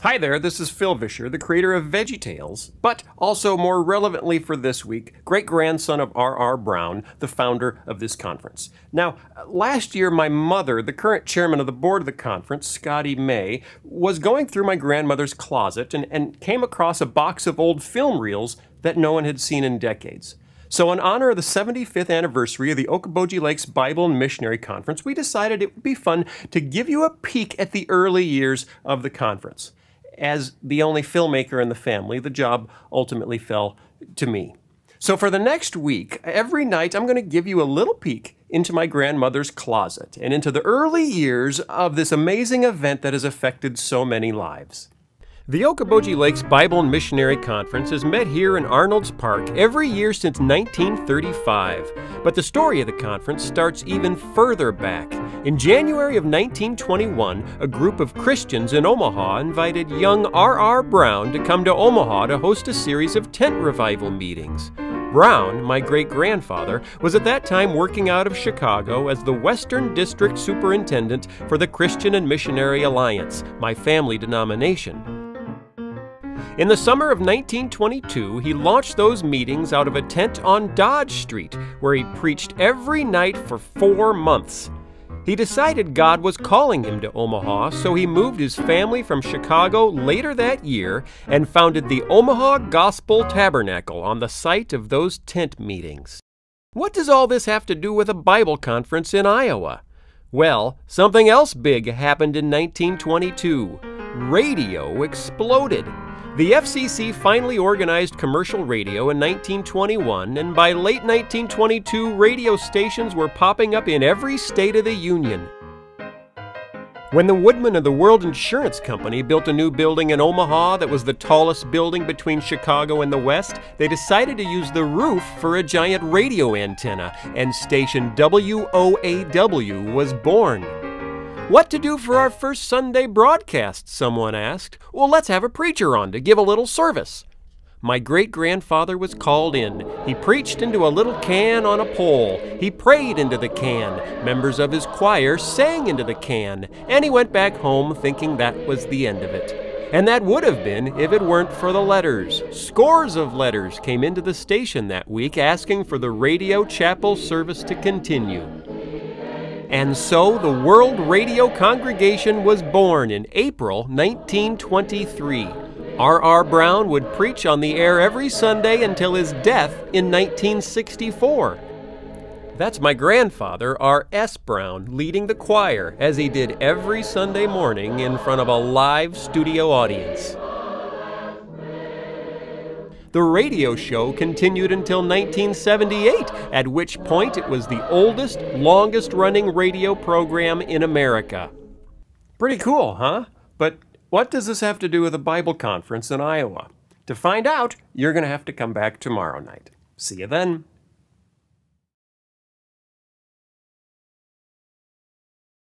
Hi there, this is Phil Vischer, the creator of Veggie Tales, but also more relevantly for this week, great-grandson of R.R. Brown, the founder of this conference. Now, last year my mother, the current chairman of the board of the conference, Scotty May, was going through my grandmother's closet and came across a box of old film reels that no one had seen in decades. So in honor of the 75th anniversary of the Okoboji Lakes Bible and Missionary Conference, we decided it would be fun to give you a peek at the early years of the conference. As the only filmmaker in the family, the job ultimately fell to me. So for the next week, every night I'm going to give you a little peek into my grandmother's closet and into the early years of this amazing event that has affected so many lives. The Okoboji Lakes Bible and Missionary Conference has met here in Arnold's Park every year since 1935. But the story of the conference starts even further back. In January of 1921, a group of Christians in Omaha invited young R.R. Brown to come to Omaha to host a series of tent revival meetings. Brown, my great-grandfather, was at that time working out of Chicago as the Western District Superintendent for the Christian and Missionary Alliance, my family denomination. In the summer of 1922, he launched those meetings out of a tent on Dodge Street, where he preached every night for 4 months. He decided God was calling him to Omaha, so he moved his family from Chicago later that year and founded the Omaha Gospel Tabernacle on the site of those tent meetings. What does all this have to do with a Bible conference in Iowa? Well, something else big happened in 1922. Radio exploded. The FCC finally organized commercial radio in 1921, and by late 1922, radio stations were popping up in every state of the Union. When the Woodman of the World Insurance Company built a new building in Omaha that was the tallest building between Chicago and the West, they decided to use the roof for a giant radio antenna, and station WOAW was born. What to do for our first Sunday broadcast, someone asked. Well, let's have a preacher on to give a little service. My great-grandfather was called in. He preached into a little can on a pole. He prayed into the can. Members of his choir sang into the can. And he went back home thinking that was the end of it. And that would have been if it weren't for the letters. Scores of letters came into the station that week asking for the radio chapel service to continue. And so the World Radio Congregation was born in April 1923. R.R. Brown would preach on the air every Sunday until his death in 1964. That's my grandfather, R.S. Brown, leading the choir, as he did every Sunday morning in front of a live studio audience. The radio show continued until 1978, at which point it was the oldest, longest-running radio program in America. Pretty cool, huh? But what does this have to do with a Bible conference in Iowa? To find out, you're going to have to come back tomorrow night. See you then.